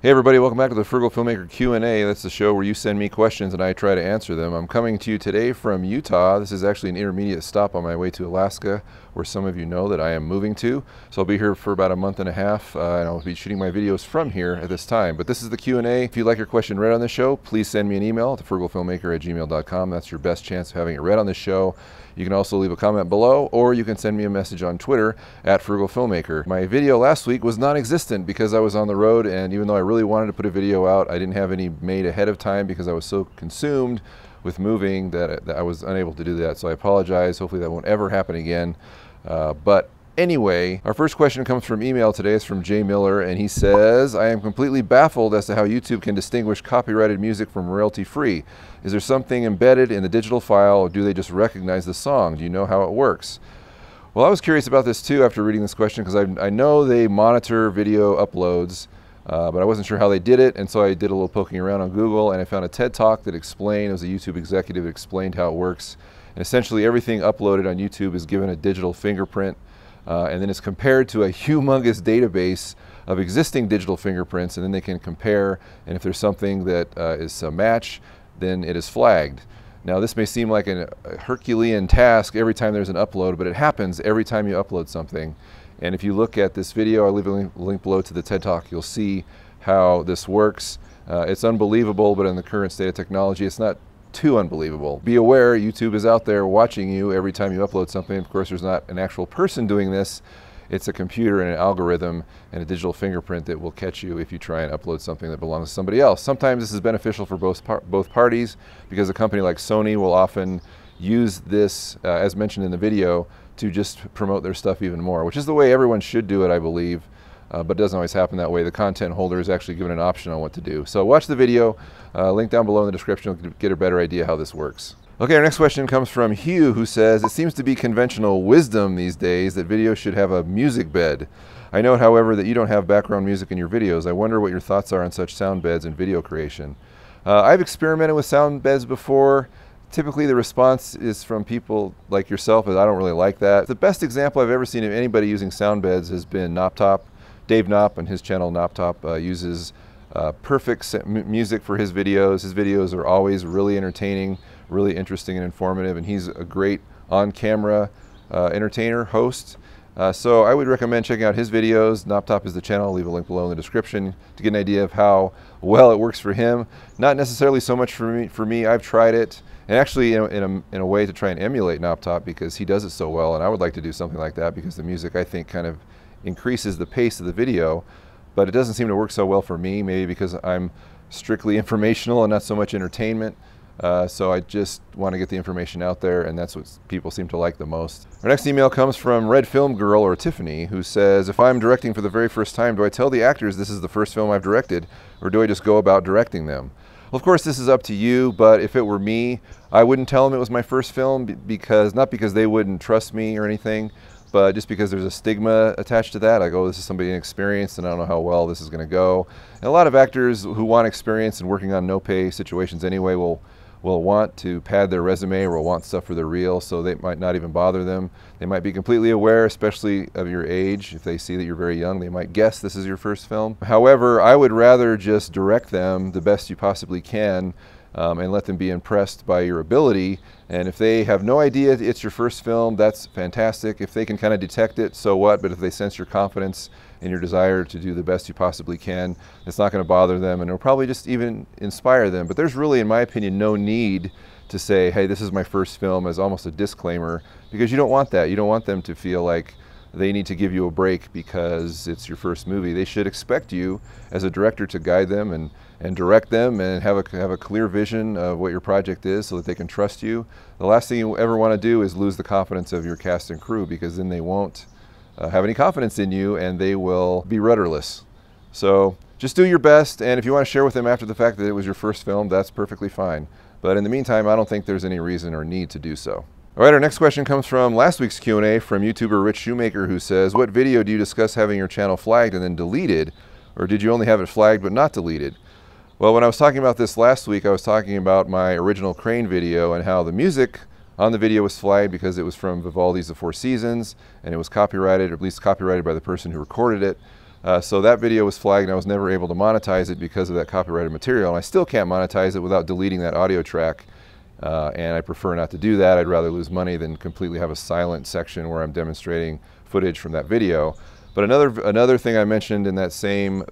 Hey everybody, welcome back to the Frugal Filmmaker Q&A. That's the show where you send me questions and I try to answer them. I'm coming to you today from Utah. This is actually an intermediate stop on my way to Alaska, where some of you know that I am moving to. So I'll be here for about a month and a half, and I'll be shooting my videos from here at this time. But this is the Q&A. If you'd like your question read on the show, please send me an email to frugalfilmmaker@gmail.com. That's your best chance of having it read on the show. You can also leave a comment below, or you can send me a message on Twitter @frugalfilmmaker. My video last week was non-existent because I was on the road, and even though I really wanted to put a video out, I didn't have any made ahead of time because I was so consumed with moving that I was unable to do that. So I apologize. Hopefully that won't ever happen again. But anyway, our first question comes from email today. It's from Jay Miller, and he says, I am completely baffled as to how YouTube can distinguish copyrighted music from royalty-free. Is there something embedded in the digital file, or do they just recognize the song? Do you know how it works? Well, I was curious about this too after reading this question, because I know they monitor video uploads, but I wasn't sure how they did it, and so I did a little poking around on Google, and I found a TED Talk that explained, it was a YouTube executive that explained how it works. And essentially everything uploaded on YouTube is given a digital fingerprint, and then it's compared to a humongous database of existing digital fingerprints, and then they can compare, and if there's something that is a match, then it is flagged. Now this may seem like a Herculean task every time there's an upload, but it happens every time you upload something. And if you look at this video, I'll leave a link below to the TED Talk, you'll see how this works. It's unbelievable, but in the current state of technology, it's not too unbelievable. Be aware, YouTube is out there watching you every time you upload something. Of course, there's not an actual person doing this. It's a computer and an algorithm and a digital fingerprint that will catch you if you try and upload something that belongs to somebody else. Sometimes this is beneficial for both parties, because a company like Sony will often use this, as mentioned in the video, to just promote their stuff even more, which is the way everyone should do it, I believe. But it doesn't always happen that way. The content holder is actually given an option on what to do. So watch the video, link down below in the description to get a better idea how this works. Okay, our next question comes from Hugh, who says, it seems to be conventional wisdom these days that videos should have a music bed. I note, however, that you don't have background music in your videos. I wonder what your thoughts are on such sound beds in video creation. I've experimented with sound beds before. Typically the response is from people like yourself, as I don't really like that. The best example I've ever seen of anybody using sound beds has been Knoptop. Dave Knopp and his channel Knoptop uses perfect music for his videos. His videos are always really entertaining, really interesting and informative, and he's a great on-camera entertainer, host. So I would recommend checking out his videos. Knoptop is the channel. I'll leave a link below in the description to get an idea of how well it works for him. Not necessarily so much for me. I've tried it, and actually in a way to try and emulate Knoptop, because he does it so well, and I would like to do something like that, because the music, I think, kind of increases the pace of the video, but it doesn't seem to work so well for me, maybe because I'm strictly informational and not so much entertainment. So I just want to get the information out there, and that's what people seem to like the most. Our next email comes from Red Film Girl, or Tiffany, who says, if I'm directing for the very first time, do I tell the actors this is the first film I've directed, or do I just go about directing them? Well, of course, this is up to you, but if it were me, I wouldn't tell them it was my first film, because not because they wouldn't trust me or anything, but just because there's a stigma attached to that. Like, oh, this is somebody inexperienced and I don't know how well this is going to go. And a lot of actors who want experience and working on no-pay situations anyway will want to pad their resume, or will want stuff for their reel, so they might not even bother them. They might be completely aware, especially of your age. If they see that you're very young, they might guess this is your first film. However, I would rather just direct them the best you possibly can, and let them be impressed by your ability. And if they have no idea it's your first film, that's fantastic. If they can kind of detect it, so what? But if they sense your confidence and your desire to do the best you possibly can, it's not going to bother them, and it'll probably just even inspire them. But there's really, in my opinion, no need to say, hey, this is my first film, as almost a disclaimer, because you don't want that. You don't want them to feel like they need to give you a break because it's your first movie. They should expect you as a director to guide them and direct them, and have a clear vision of what your project is, so that they can trust you. The last thing you ever want to do is lose the confidence of your cast and crew, because then they won't have any confidence in you, and they will be rudderless. So just do your best, and if you want to share with them after the fact that it was your first film, that's perfectly fine. But in the meantime, I don't think there's any reason or need to do so. All right, our next question comes from last week's Q&A from YouTuber Rich Shoemaker, who says, what video do you discuss having your channel flagged and then deleted, or did you only have it flagged but not deleted? Well, when I was talking about this last week, I was talking about my original Crane video and how the music on the video was flagged because it was from Vivaldi's The Four Seasons, and it was copyrighted, or at least copyrighted by the person who recorded it. So that video was flagged and I was never able to monetize it because of that copyrighted material. And I still can't monetize it without deleting that audio track. And I prefer not to do that. I'd rather lose money than completely have a silent section where I'm demonstrating footage from that video. But another thing I mentioned in that same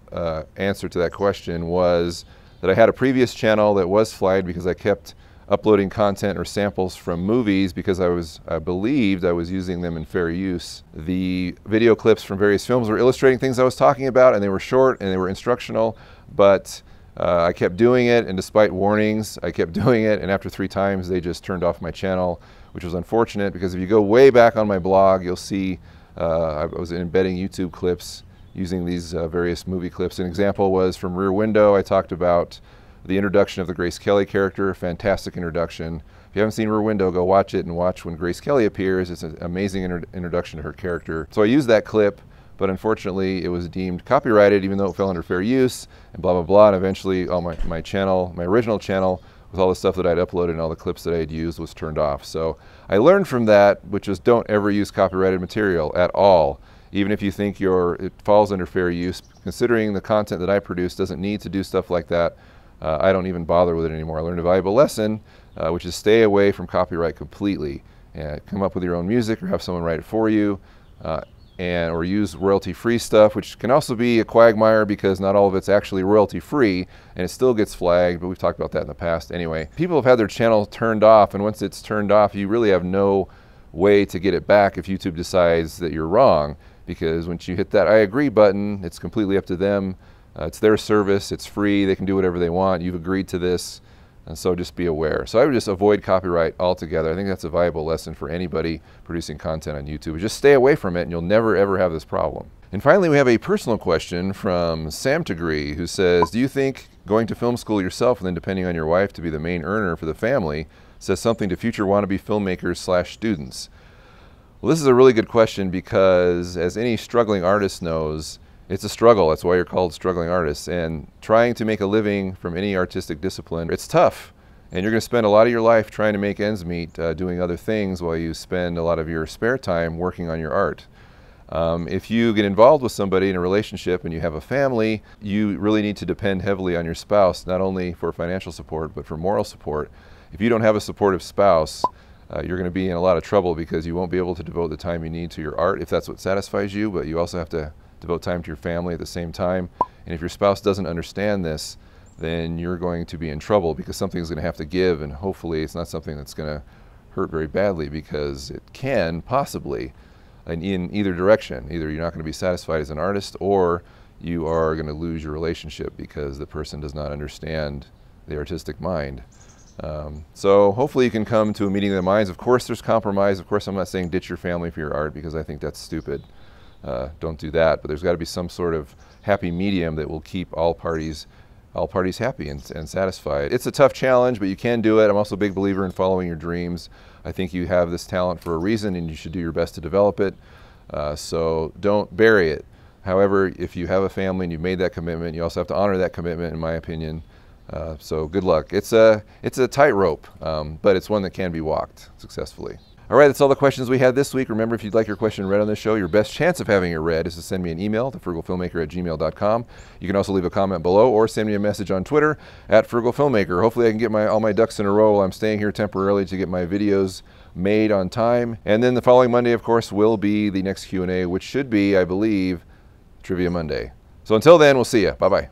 answer to that question was that I had a previous channel that was flagged because I kept uploading content or samples from movies because I believed I was using them in fair use. The video clips from various films were illustrating things I was talking about, and they were short and they were instructional, but I kept doing it, and despite warnings, I kept doing it, and after 3 times they just turned off my channel, which was unfortunate because if you go way back on my blog, you'll see I was embedding YouTube clips using these various movie clips. An example was from Rear Window. I talked about the introduction of the Grace Kelly character, fantastic introduction. If you haven't seen Rear Window, go watch it and watch when Grace Kelly appears. It's an amazing introduction to her character. So I used that clip, but unfortunately it was deemed copyrighted even though it fell under fair use and blah, blah, blah. And eventually all my channel, my original channel, with all the stuff that I'd uploaded and all the clips that I had used was turned off. So I learned from that, which is don't ever use copyrighted material at all. Even if you think it falls under fair use, considering the content that I produce doesn't need to do stuff like that, I don't even bother with it anymore. I learned a valuable lesson, which is stay away from copyright completely. Come up with your own music or have someone write it for you, or use royalty-free stuff, which can also be a quagmire because not all of it's actually royalty-free and it still gets flagged, but we've talked about that in the past. Anyway, people have had their channel turned off, and once it's turned off, you really have no way to get it back if YouTube decides that you're wrong, because once you hit that I agree button, it's completely up to them. It's their service, it's free, they can do whatever they want, you've agreed to this, and so just be aware. So I would just avoid copyright altogether. I think that's a valuable lesson for anybody producing content on YouTube. Just stay away from it and you'll never ever have this problem. And finally, we have a personal question from Sam Degree, who says, do you think going to film school yourself and then depending on your wife to be the main earner for the family says something to future wannabe filmmakers / students? Well, this is a really good question because as any struggling artist knows, it's a struggle. That's why you're called struggling artists. And trying to make a living from any artistic discipline, it's tough. And you're going to spend a lot of your life trying to make ends meet, doing other things while you spend a lot of your spare time working on your art. If you get involved with somebody in a relationship and you have a family, you really need to depend heavily on your spouse, not only for financial support, but for moral support. If you don't have a supportive spouse, you're going to be in a lot of trouble because you won't be able to devote the time you need to your art if that's what satisfies you, but you also have to devote time to your family at the same time. And if your spouse doesn't understand this, then you're going to be in trouble because something's going to have to give, and hopefully it's not something that's going to hurt very badly, because it can possibly in either direction. Either you're not going to be satisfied as an artist, or you are going to lose your relationship because the person does not understand the artistic mind. So hopefully you can come to a meeting of the minds. Of course there's compromise. Of course I'm not saying ditch your family for your art, because I think that's stupid. Don't do that, but there's got to be some sort of happy medium that will keep all parties happy and satisfied. It's a tough challenge, but you can do it. I'm also a big believer in following your dreams. I think you have this talent for a reason and you should do your best to develop it. So don't bury it. However, if you have a family and you've made that commitment, you also have to honor that commitment, in my opinion. So good luck. It's a tightrope, but it's one that can be walked successfully. All right, that's all the questions we had this week. Remember, if you'd like your question read on this show, your best chance of having it read is to send me an email to frugalfilmmaker@gmail.com. You can also leave a comment below or send me a message on Twitter @frugalfilmmaker. Hopefully I can get all my ducks in a row while I'm staying here temporarily to get my videos made on time. And then the following Monday, of course, will be the next Q&A, which should be, I believe, Trivia Monday. So until then, we'll see you. Bye-bye.